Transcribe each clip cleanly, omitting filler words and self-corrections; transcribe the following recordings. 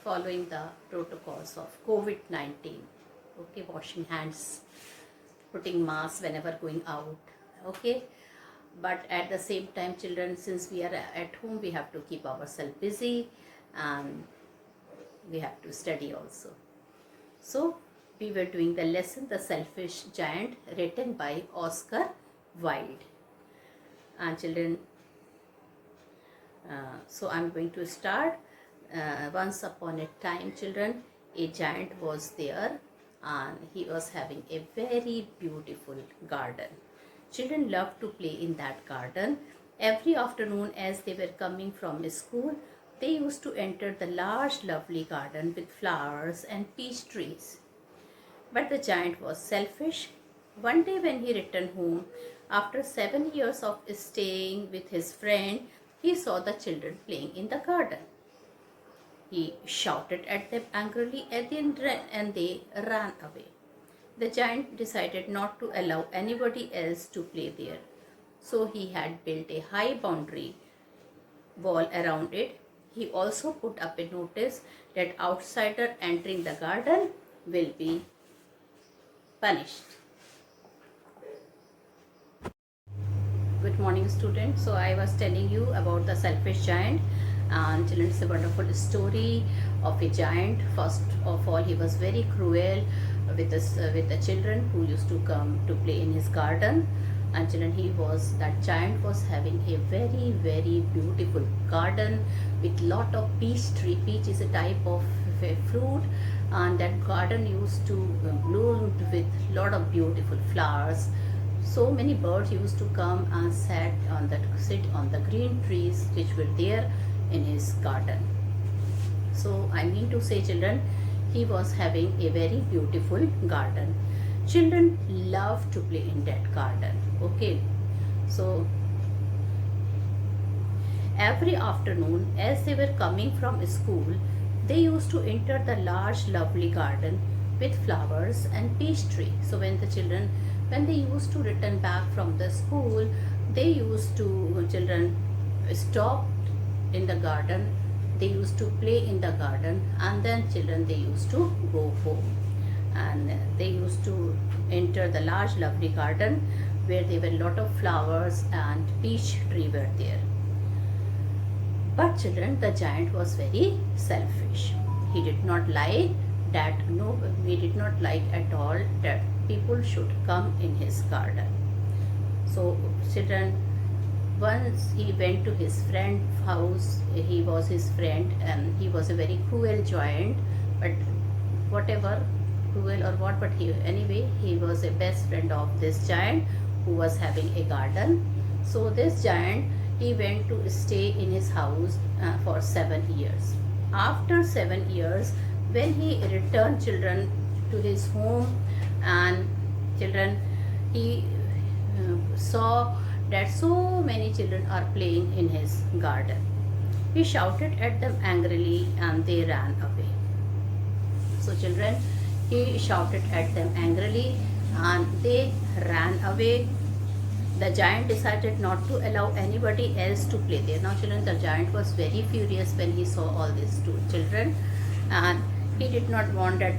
following the protocols of COVID-19. Okay, washing hands, putting masks whenever going out. Okay, but at the same time, children, since we are at home, we have to keep ourselves busy and we have to study also. So we were doing the lesson The Selfish Giant, written by Oscar Wilde. And children, so I'm going to start. Once upon a time, children, a giant was there and he was having a very beautiful garden. Children loved to play in that garden. Every afternoon as they were coming from school, they used to enter the large lovely garden with flowers and peach trees. But the giant was selfish. One day when he returned home, after 7 years of staying with his friend, he saw the children playing in the garden. He shouted at them angrily and they ran away. The giant decided not to allow anybody else to play there. So he had built a high boundary wall around it. He also put up a notice that outsider entering the garden will be punished. Good morning, students. So I was telling you about the selfish giant, and children, it's a wonderful story of a giant. First of all, he was very cruel with the children who used to come to play in his garden. And children, that giant was having a very, very beautiful garden with lot of peach tree. Peach is a type of a fruit, and that garden used to bloom with lot of beautiful flowers. So many birds used to come and sit on the green trees which were there in his garden. So I mean to say, children, he was having a very beautiful garden. Children love to play in that garden. Okay, so every afternoon as they were coming from school, they used to enter the large lovely garden with flowers and peach tree. So when they used to return back from the school, children stopped in the garden. They used to play in the garden, and then children, they used to go home. And they used to enter the large lovely garden where there were lot of flowers and peach tree were there. But children, the giant was very selfish. He did not like at all that people should come in his garden. So children, once he went to his friend's house. He was his friend and he was a very cruel giant, but whatever, cruel or what, but he was a best friend of this giant who was having a garden. So this giant, he went to stay in his house for 7 years. After 7 years, when he returned, children, to his home, and children, he saw that so many children are playing in his garden. He shouted at them angrily and they ran away. So children, he shouted at them angrily and they ran away. The giant decided not to allow anybody else to play there. Now children, the giant was very furious when he saw all these two children, and he did not want that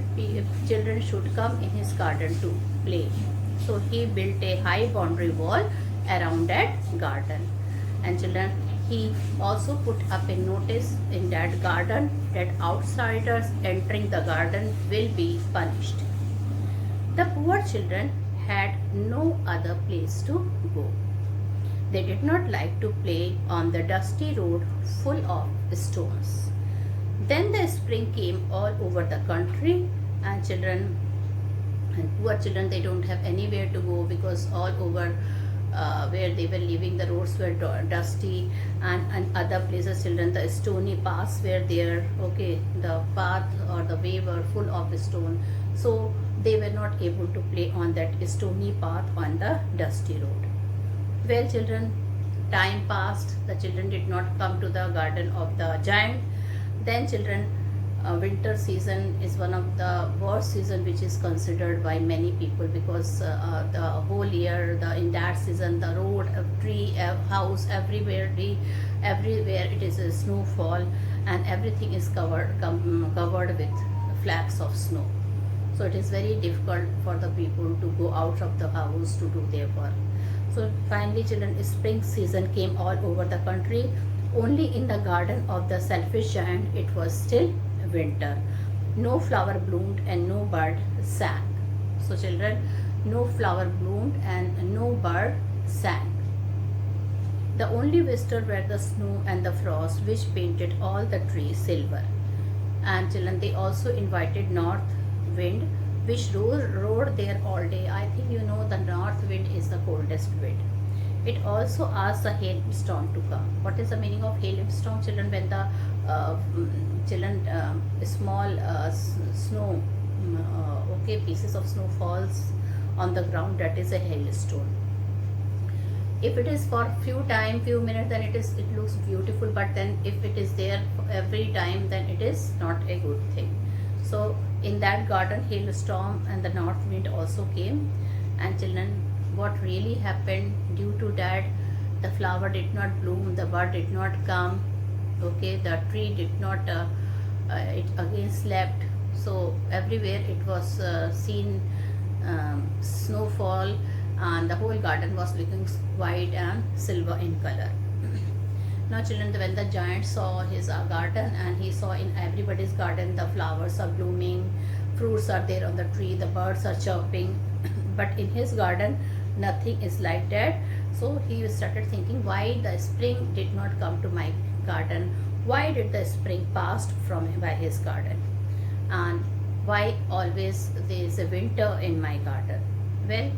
children should come in his garden to play. So he built a high boundary wall around that garden. And children, he also put up a notice in that garden that outsiders entering the garden will be punished. The poor children had no other place to go. They did not like to play on the dusty road full of stones. Then the spring came all over the country, and poor children, they don't have anywhere to go because all over where they were living, the roads were dusty, and other places, children, the stony paths were there. Okay, the path or the way were full of stone, so they were not able to play on that stony path on the dusty road. Well children, time passed. The children did not come to the garden of the giant. Then children, winter season is one of the worst season which is considered by many people, because the whole year, in that season, the road, tree, house, everywhere it is a snowfall, and everything is covered with flakes of snow. So it is very difficult for the people to go out of the house to do their work. So finally, children, spring season came all over the country. Only in the garden of the selfish giant it was still winter. No flower bloomed and no bird sang. So children, no flower bloomed and no bird sang. The only visitor were the snow and the frost, which painted all the trees silver. And children, they also invited north wind, which roared there all day. I think you know the north wind is the coldest wind. It also asked the hailstorm to come. What is the meaning of hailstorm, children? When the small snow, okay, pieces of snow falls on the ground, that is a hailstone. If it is for few minutes, then it looks beautiful, but then if it is there every time, then it is not a good thing. So in that garden, hailstorm and the north wind also came. And children, what really happened, due to that, the flower did not bloom, the bird did not come, okay, the tree did not it again slept. So everywhere it was seen snowfall, and the whole garden was looking white and silver in color. Now children, when the giant saw his garden, and he saw in everybody's garden the flowers are blooming, fruits are there on the tree, the birds are chirping, but in his garden nothing is like that. So he started thinking, why the spring did not come to my garden, why did the spring passed from by his garden, and why always there is a winter in my garden. Well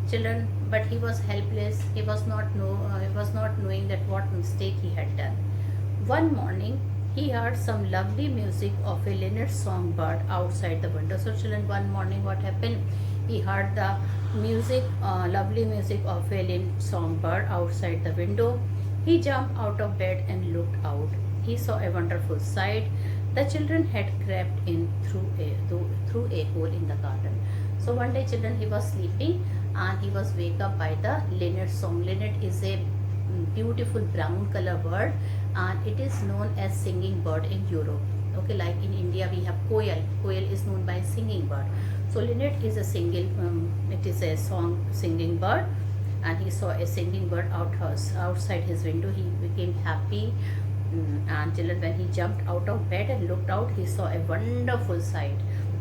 children, but he was helpless. He was not knowing that what mistake he had done. One morning he heard some lovely music of a linnet songbird outside the window. So children, one morning what happened, he heard the music, lovely music of a linnet songbird outside the window. He jumped out of bed and looked out. He saw a wonderful sight. The children had crept in through a hole in the garden. So one day children, he was sleeping and he was wake up by the linnet song. Linnet is a beautiful brown color bird, and it is known as singing bird in Europe. Okay, like in India we have koel. Koel is known by singing bird. So linnet is it is a song singing bird, and he saw a singing bird outside his window. He became happy. And children, when he jumped out of bed and looked out, he saw a wonderful sight.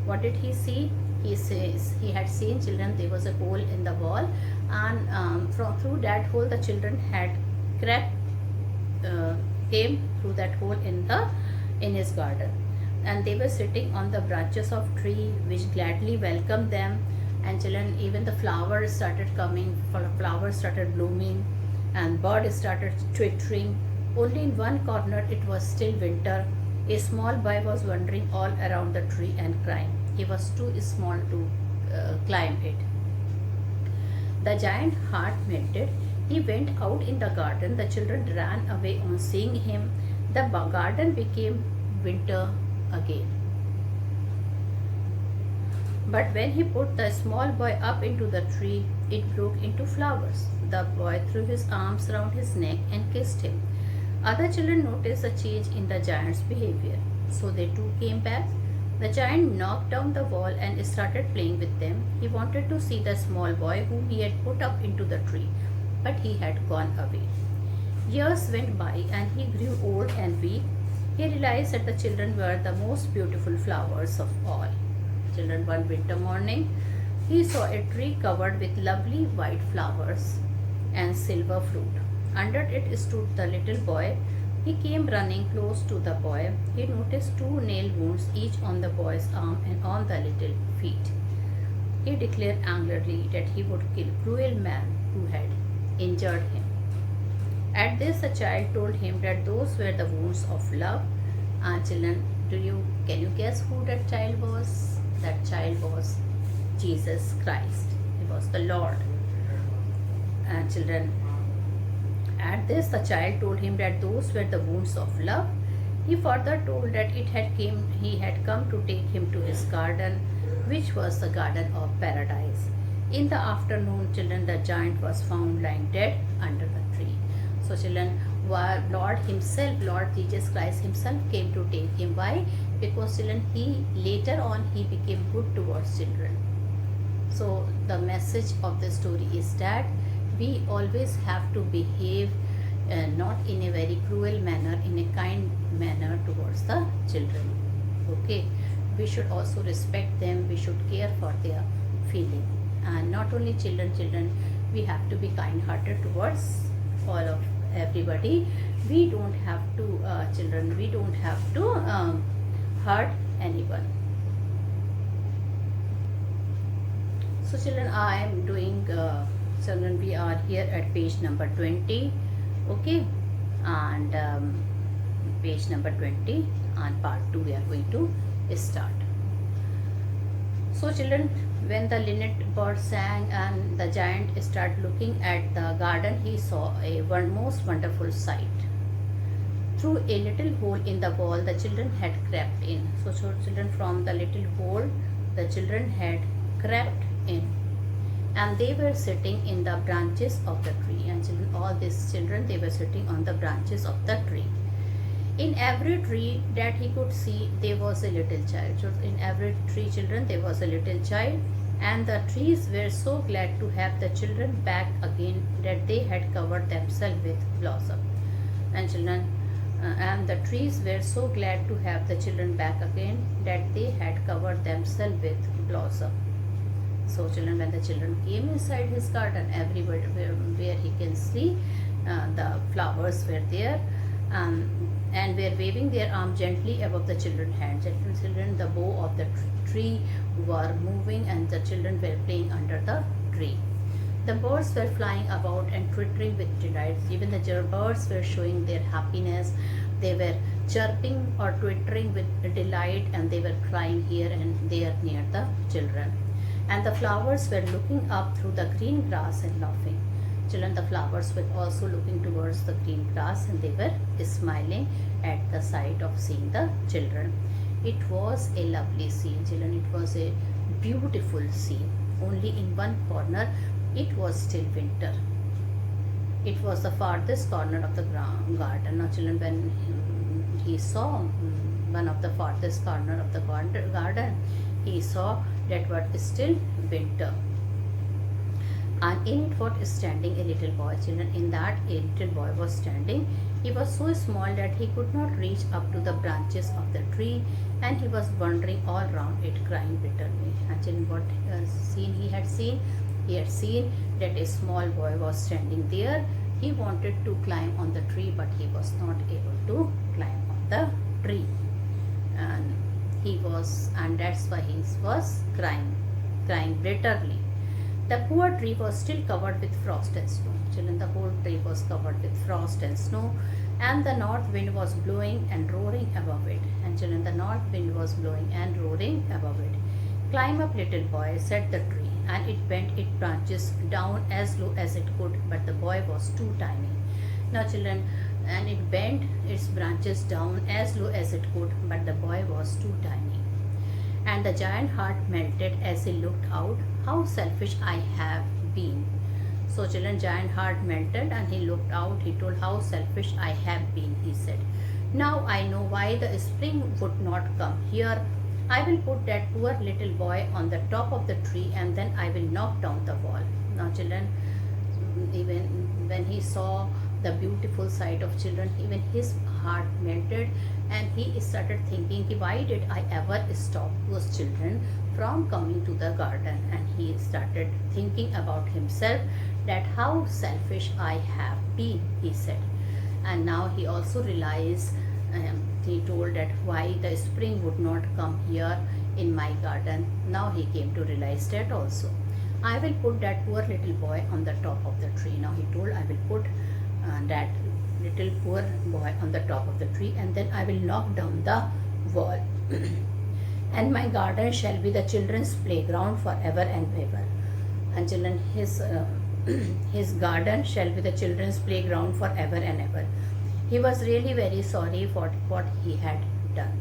What did he see? He says he had seen, children, there was a hole in the wall, and through that hole the children had came through that hole in his garden, and they were sitting on the branches of tree which gladly welcomed them. And children, even the flowers started coming, flowers started blooming, and birds started twittering. Only in one corner it was still winter. A small boy was wandering all around the tree and crying. He was too small to climb it. The giant heart melted. He went out in the garden. The children ran away on seeing him. The garden became winter again. But when he put the small boy up into the tree, it broke into flowers. The boy threw his arms round his neck and kissed him. Other children noticed a change in the giant's behavior, so they too came back. The giant knocked down the wall and started playing with them. He wanted to see the small boy whom he had put up into the tree, but he had gone away. Years went by and he grew old and weak. He realized that the children were the most beautiful flowers of all. Children, one winter morning, he saw a tree covered with lovely white flowers and silver fruit. Under it stood the little boy. He came running close to the boy. He noticed 2 nail wounds, each on the boy's arm and on the little feet. He declared angrily that he would kill cruel man who had injured him. At this, the child told him that those were the wounds of love. And children, can you guess who that child was? That child was Jesus Christ. He was the Lord. And children, at this, the child told him that those were the wounds of love. He further told that he had come to take him to his garden, which was the garden of paradise. In the afternoon, children, the giant was found lying dead under the tree. So children, Lord himself, Lord Jesus Christ himself came to take him. Why? Because children, he later on he became good towards children. So the message of the story is that we always have to behave not in a very cruel manner, in a kind manner towards the children. Okay, we should also respect them, we should care for their feeling. And not only children, we have to be kind hearted towards all of everybody. We don't have to children, we don't have to hurt anyone. So children, I am doing children, we are here at page number 20. Okay, and page number 20, and part 2 we are going to start. So children, when the linnet bird sang and the giant started looking at the garden, he saw a most wonderful sight. Through a little hole in the wall, the children had crept in. So children, from the little hole, the children had crept in, and they were sitting in the branches of the tree. And children, all these children, they were sitting on the branches of the tree. In every tree that he could see, there was a little child. So in every tree, children, there was a little child, and the trees were so glad to have the children back again that they had covered themselves with blossom. And children, and the trees were so glad to have the children back again that they had covered themselves with blossom. So children, when the children came inside his garden, everywhere where he can see, the flowers were there, and were waving their arm gently above the children's hands. Children, the bough of the tree were moving, and the children were playing under the tree. The birds were flying about and twittering with delight. Even the birds were showing their happiness. They were chirping or twittering with delight, and they were flying here and there near the children. And the flowers were looking up through the green grass and laughing. Children, the flowers were also looking towards the green grass, and they were smiling at the sight of seeing the children. It was a lovely scene, children. It was a beautiful scene. Only in one corner, it was still winter. It was the farthest corner of the garden. Now, children, when he saw one of the farthest corner of the garden, he saw that was still winter. And in it was standing a little boy. Children, in that a little boy was standing. He was so small that he could not reach up to the branches of the tree, and he was wandering all round it, crying bitterly. And children, what scene he had seen? He had seen that a small boy was standing there. He wanted to climb on the tree, but he was not able to climb on the tree. And that's why he was crying bitterly. The poor tree was still covered with frost and snow. Children, the whole tree was covered with frost and snow, and the north wind was blowing and roaring above it. And children, the north wind was blowing and roaring above it. Climb up, little boy, said the tree, and it bent its branches down as low as it could, but the boy was too tiny. Now, children, and it bent its branches down as low as it could, but the boy was too tiny. And the giant heart melted as he looked out. How selfish I have been. So children, giant heart melted and he looked out. He told, how selfish I have been, he said. Now I know why the spring would not come here. I will put that poor little boy on the top of the tree, and then I will knock down the wall. Now children, even when he saw the beautiful sight of children, even his heart melted, and he started thinking, why did I ever stop those children from coming to the garden? And he started thinking about himself, that how selfish I have been, he said. And now he also realized, he told that why the spring would not come here in my garden. Now he came to realize that also. I will put that poor little boy on the top of the tree. Now he told, I will put that little poor boy on the top of the tree, and then I will knock down the wall. And my garden shall be the children's playground forever and ever. And children, his garden shall be the children's playground forever and ever. He was really very sorry for what he had done.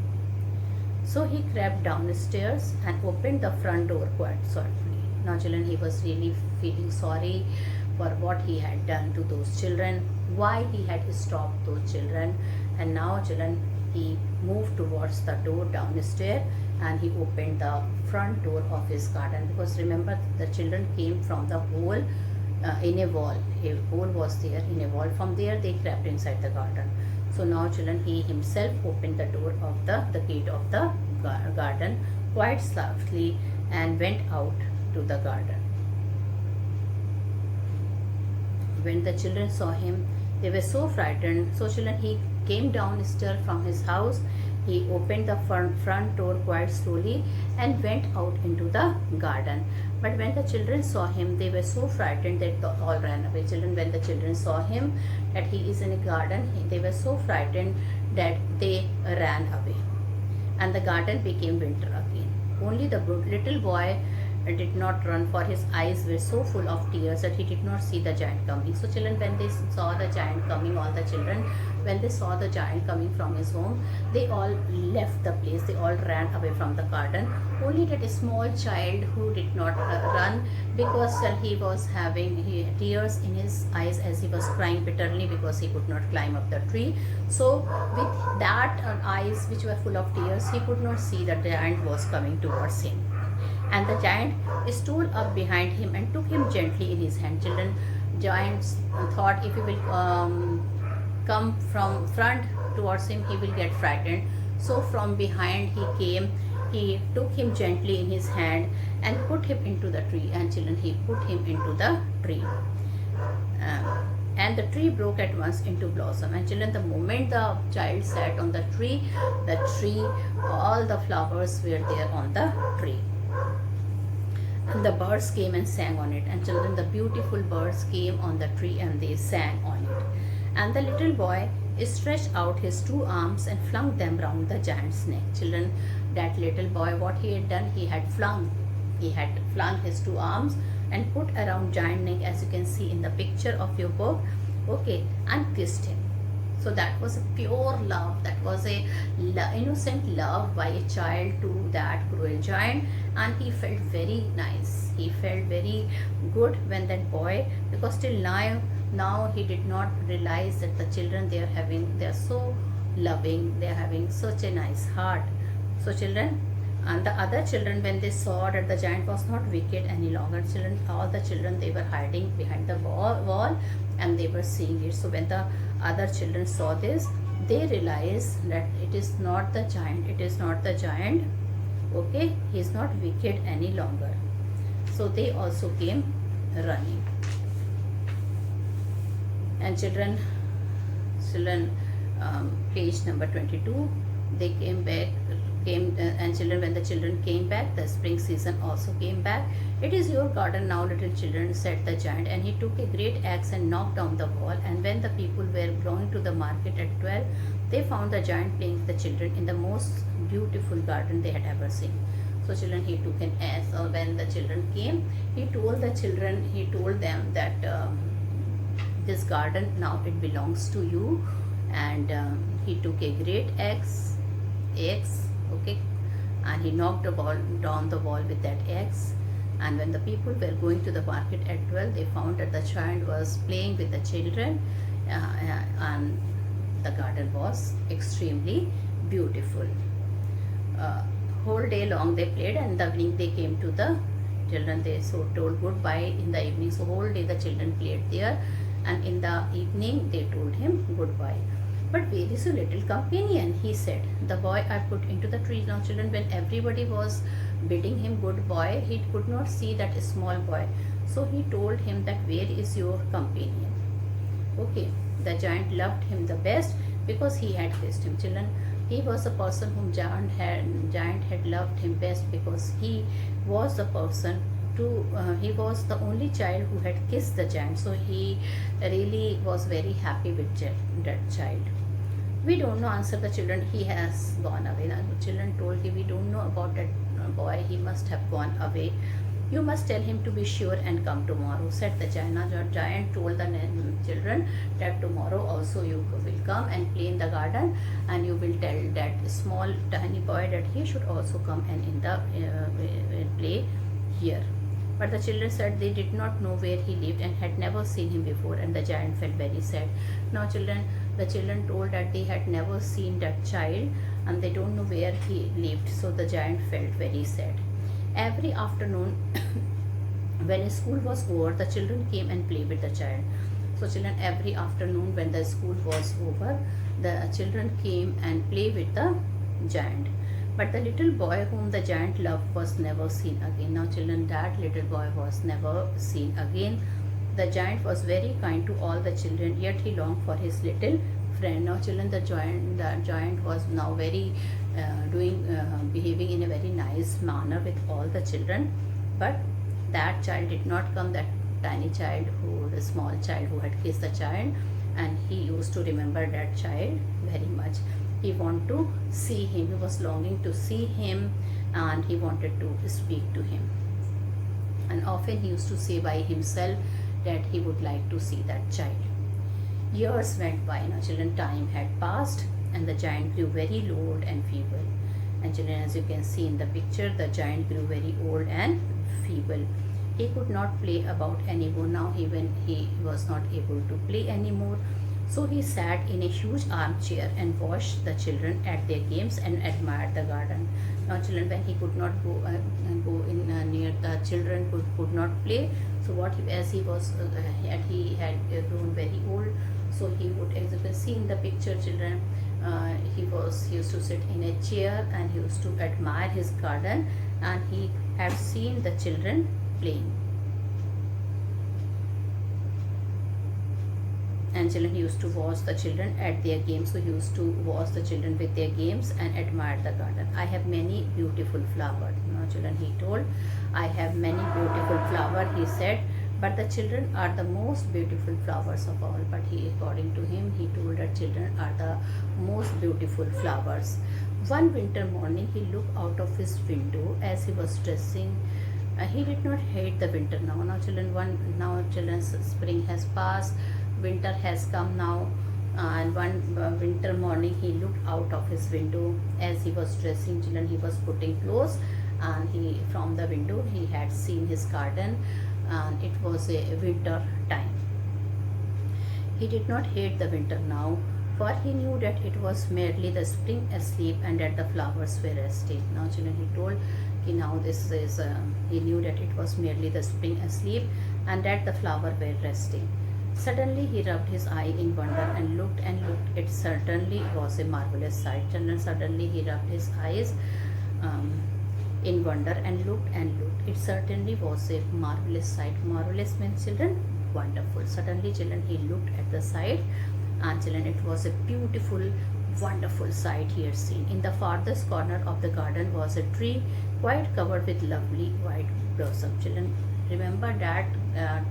So he crept downstairs and opened the front door quite softly. Now children, he was really feeling sorry for what he had done to those children, why he had stopped those children. And now children, he moved towards the door downstairs, and he opened the front door of his garden, because remember the children came from the hole in a wall. A hole was there in a wall. From there they crept inside the garden. So now children, he himself opened the door of the gate of the garden quite softly and went out to the garden. When the children saw him, they were so frightened. So children, he came downstairs from his house. He opened the front door quite slowly and went out into the garden. But when the children saw him, they were so frightened that they all ran away. Children, when the children saw him that he is in a garden, they were so frightened that they ran away. And the garden became winter again. Only the little boy did not run, for his eyes were so full of tears that he did not see the giant coming. So children, when they saw the giant coming, all the children, when they saw the giant coming from his home, they all left the place. They all ran away from the garden. Only that small child who did not run, because he was having tears in his eyes as he was crying bitterly because he could not climb up the tree. So with that eyes which were full of tears, he could not see that the giant was coming towards him. And the giant stole up behind him and took him gently in his hand. Children, giants thought if he will come from front towards him, he will get frightened. So from behind he came, he took him gently in his hand and put him into the tree. And children, he put him into the tree. And the tree broke at once into blossom. And children, the moment the child sat on the tree, all the flowers were there on the tree. And the birds came and sang on it. And children, the beautiful birds came on the tree and they sang on it. And the little boy stretched out his 2 arms and flung them round the giant's neck. Children, that little boy, what he had done, he had flung his 2 arms and put around giant neck, as you can see in the picture of your book, okay, and kissed him. So that was a pure love. That was a innocent love by a child to that cruel giant. And he felt very nice. He felt very good when that boy, because till now he did not realize that the children they are so loving. They are having such a nice heart. So children, and the other children, when they saw that the giant was not wicked any longer, children, all the children, they were hiding behind the wall and they were seeing it. So when the other children saw this, they realized that it is not the giant. Okay, he is not wicked any longer. So they also came running. And children, page number 22, they came back. And children, when the children came back, the spring season also came back. It is your garden now, little children, said the giant. And he took a great axe and knocked down the wall. And when the people were going to the market at 12, they found the giant playing with the children in the most beautiful garden they had ever seen. So children, he took an axe. Or when the children came, he told them that this garden now it belongs to you. And he took a great axe, okay, and he knocked down the wall with that axe. And when the people were going to the market at 12, they found that the giant was playing with the children, and the garden was extremely beautiful. Whole day long they played, and in the evening they came to the children. They told goodbye in the evening. So whole day the children played there, and in the evening they told him goodbye. But where is your little companion? He said. The boy I put into the tree. Now children, when everybody was bidding him goodbye, he could not see that small boy. So he told him that where is your companion? Okay, the giant loved him the best because he had kissed him. Children, he was the person whom giant had loved him best, because he was the person he was the only child who had kissed the giant. So he really was very happy with that child. We don't know, answered the children. He has gone away. Now the children told him, we don't know about that boy. He must have gone away. You must tell him to be sure and come tomorrow, said the giant. Now the giant told the children that tomorrow also you will come and play in the garden, and you will tell that small tiny boy that he should also come and play here. But the children said they did not know where he lived and had never seen him before, and the giant felt very sad. Now, the children told that they had never seen that child and they don't know where he lived, so the giant felt very sad. Every afternoon, when school was over, the children came and played with the child. So, children, every afternoon when the school was over, the children came and played with the giant. But the little boy whom the giant loved was never seen again. Now, children, that little boy was never seen again. The giant was very kind to all the children, yet he longed for his little friend. Now, children, the giant was now very behaving in a very nice manner with all the children. But that child did not come. That tiny child, the small child who had kissed the child, and he used to remember that child very much. He wanted to see him. He was longing to see him, and he wanted to speak to him. And often he used to say by himself that he would like to see that child. Years went by. Now, children, time had passed, and the giant grew very old and feeble. And children, as you can see in the picture, the giant grew very old and feeble. He could not play about anymore. Now, when he was not able to play anymore, so he sat in a huge armchair and watched the children at their games and admired the garden. Now, children, when he could not go in near the children, could not play. So as he had grown very old, so he would, as you can see in the picture, children, he used to sit in a chair and he used to admire his garden, and he had seen the children playing. And children used to watch the children at their games. So he used to watch the children with their games and admire the garden. I have many beautiful flowers. Now, children, he told, I have many beautiful flowers, he said, but the children are the most beautiful flowers of all. But according to him, he told that children are the most beautiful flowers. One winter morning, he looked out of his window as he was dressing. He did not hate the winter now. Now, children's spring has passed. Winter has come now, and one winter morning he looked out of his window as he was dressing. Children, he was putting clothes, and from the window he had seen his garden, and it was a winter time. He did not hate the winter now, for he knew that it was merely the spring asleep and that the flowers were resting. Now, children, he told he knew that it was merely the spring asleep and that the flowers were resting. Suddenly he rubbed his eye in wonder and looked and looked. It certainly was a marvelous sight. Children, suddenly he rubbed his eyes in wonder and looked and looked. It certainly was a marvelous sight. Marvelous means, children, wonderful. Suddenly, children, he looked at the sight, and children, it was a beautiful, wonderful sight he had seen. In the farthest corner of the garden was a tree quite covered with lovely white blossom. Children, remember that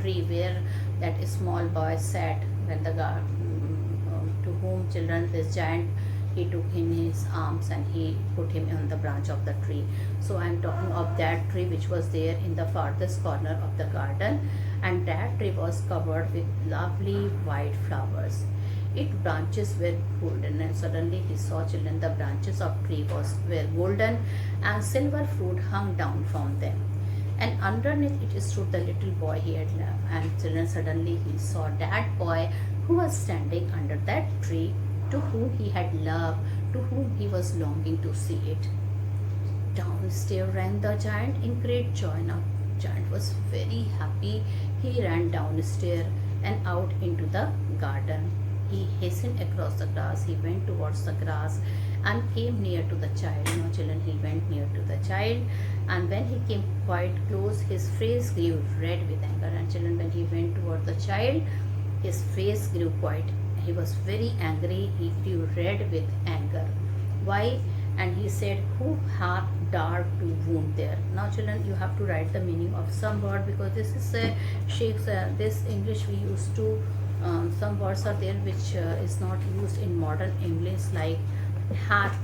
tree where that small boy sat when to whom, children, this giant, he took him in his arms and he put him on the branch of the tree. So I am talking of that tree which was there in the farthest corner of the garden, and that tree was covered with lovely white flowers. Its branches were golden, and suddenly he saw, children, the branches of tree were golden, and silver fruit hung down from them. And underneath it stood the little boy he had loved. And children, suddenly he saw that boy who was standing under that tree, to whom he had loved, to whom he was longing to see it. Downstairs ran the giant in great joy. Now, giant was very happy. He ran downstairs and out into the garden. He hastened across the grass. He went towards the grass and came near to the child. Now, children, he went near to the child, and when he came quite close, his face grew red with anger. And children, when he went toward the child, his face grew he was very angry. He grew red with anger. Why? And he said, who hath dared to wound there? Now, children, you have to write the meaning of some word, because this is a Shakespeare. This English we used to, some words are there which is not used in modern English, like hath.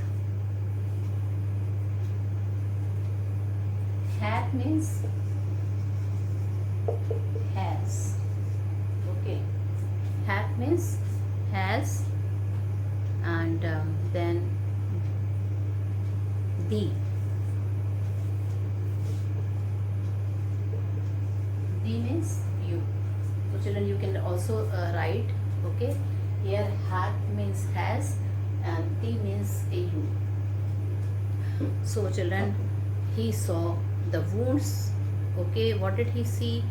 Hath means has. Okay. Hath means has, and then V means you. So children, you can also write, okay, here hat means has and T means a you. So children, he saw the wounds. Okay, what did he see?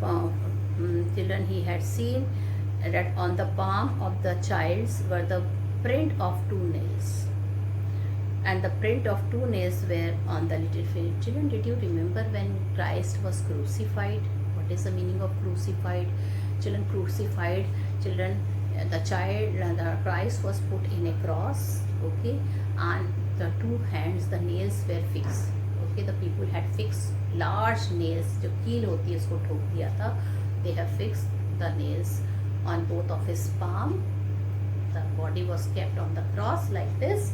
Children, he had seen that on the palm of the child's were the print of 2 nails, and the print of 2 nails were on the little finger. Children, did you remember when Christ was crucified? What is the meaning of crucified? Children, crucified, children, the Christ was put in a cross, okay, and the 2 hands, the nails were fixed. Okay, the people had fixed large nails, जो कील होती है उसको ठोक दिया था. They have fixed the nails on both of his palm. The body was kept on the cross like this,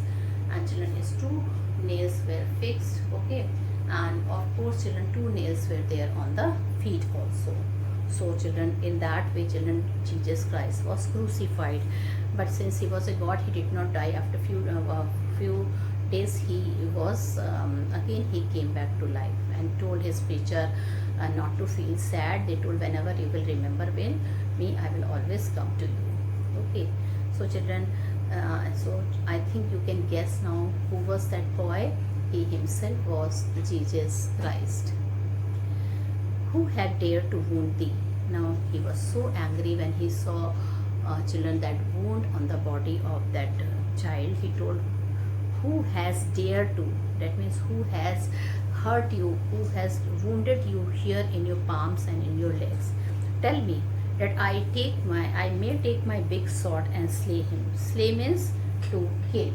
and children, his 2 nails were fixed. Okay, and of course children, 2 nails were there on the feet also. So children, in that way children, Jesus Christ was crucified. But since he was a God, he did not die. After few days he was again he came back to life and told his preacher not to feel sad. They told, whenever you will remember me, I will always come to you. Okay, so children, so I think you can guess now who was that boy. He himself was Jesus Christ. Who had dared to wound thee? Now he was so angry when he saw children, that wound on the body of that child. He told, who has dared to, that means who has hurt you, who has wounded you here in your palms and in your legs. Tell me that I may take my big sword and slay him. Slay means to kill.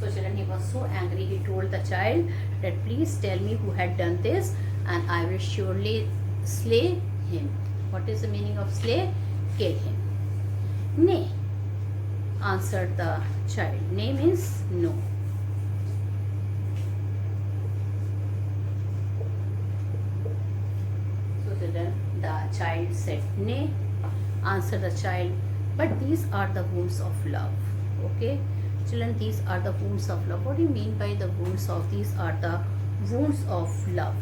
So children, he was so angry, he told the child that please tell me who had done this, and I will surely slay him. What is the meaning of slay? Kill him. Nay, answered the child. Nay means no. So children, the child said nay. Answered the child, but these are the wounds of love. Okay, children, these are the wounds of love. What do you mean by the wounds of? These are the wounds of love.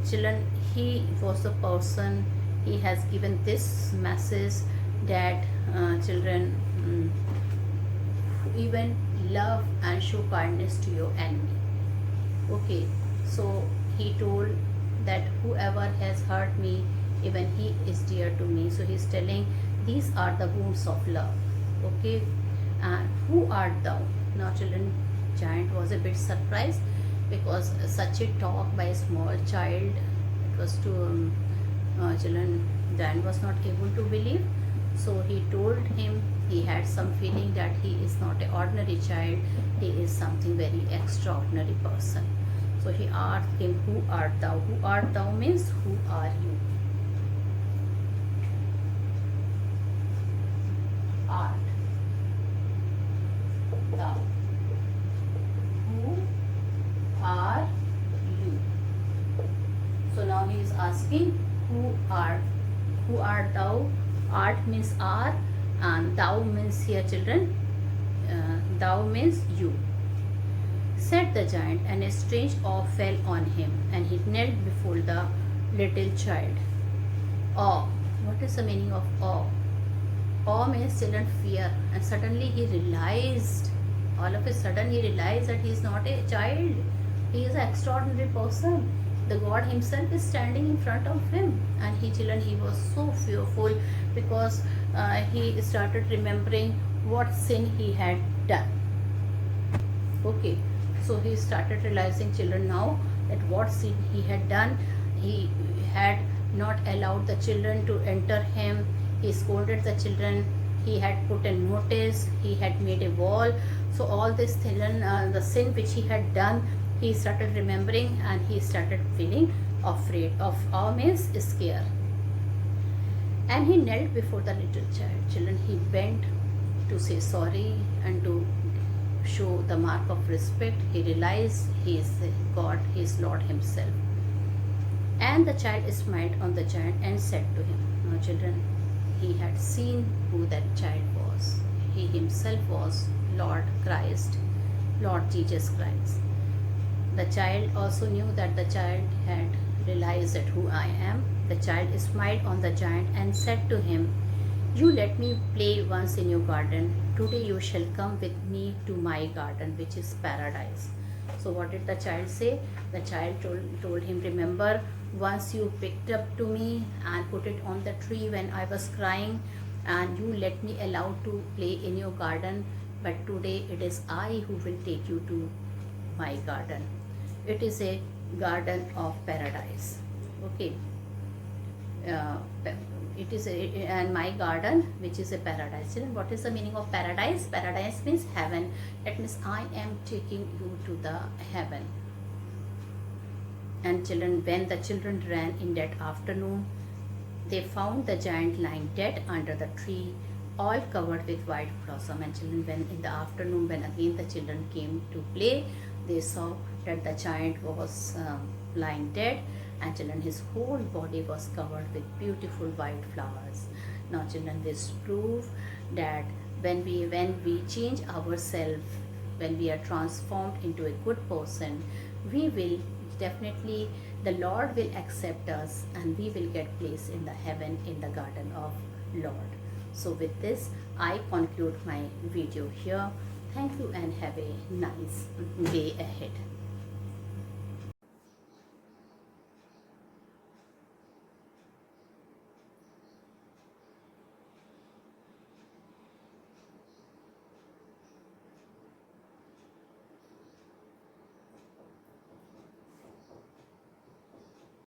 Children, he was the person, he has given this message that children, even love and show kindness to your enemy. Okay, so he told that whoever has hurt me, even he is dear to me. So he's telling, these are the wounds of love. Okay, and who art thou? Now children, giant was a bit surprised, because such a talk by a small child, it was to children, giant was not able to believe. So he told him, he had some feeling that he is not an ordinary child, he is something very extraordinary person. So he asked him, who art thou? Who art thou means who are you? Art thou? Who are you? So now he is asking, who art thou? Art means are, and thou means here children, thou means you. Said the giant, and a strange awe fell on him, and he knelt before the little child. Awe. What is the meaning of awe? Awe means children fear, and suddenly he realized, all of a sudden he realized that he is not a child, he is an extraordinary person. The God himself is standing in front of him, and he was so fearful, because he started remembering what sin he had done. Okay, so he started realizing, children, now that what sin he had done. He had not allowed the children to enter him, he scolded the children, he had put a notice, he had made a wall. So all this children, the sin which he had done, he started remembering, and he started feeling afraid. Of awe means scare. And he knelt before the little child. Children, he bent to say sorry and to show the mark of respect. He realized he is God, he is Lord himself. And the child smiled on the giant and said to him. Now children, he had seen who that child was. he himself was Lord Christ, Lord Jesus Christ. The child also knew that the child had realized that who I am. The child smiled on the giant and said to him, "You let me play once in your garden. Today you shall come with me to my garden, which is paradise." So, what did the child say? The child told him, "Remember, once you picked up to me and put it on the tree when I was crying, and you let me allow to play in your garden, but today it is I who will take you to my garden. It is a garden of paradise." Okay. Uh, it is and my garden, which is a paradise. Children, what is the meaning of paradise? Paradise means heaven. That means I am taking you to the heaven. And children, when the children ran in that afternoon, they found the giant lying dead under the tree, all covered with white blossom. And children, when in the afternoon, when again the children came to play, they saw that the giant was lying dead, and children, his whole body was covered with beautiful white flowers. Now children, this prove that when we change ourselves, when we are transformed into a good person, we will definitely, the Lord will accept us, and we will get place in the heaven, in the garden of Lord. So with this, I conclude my video here. Thank you and have a nice day ahead.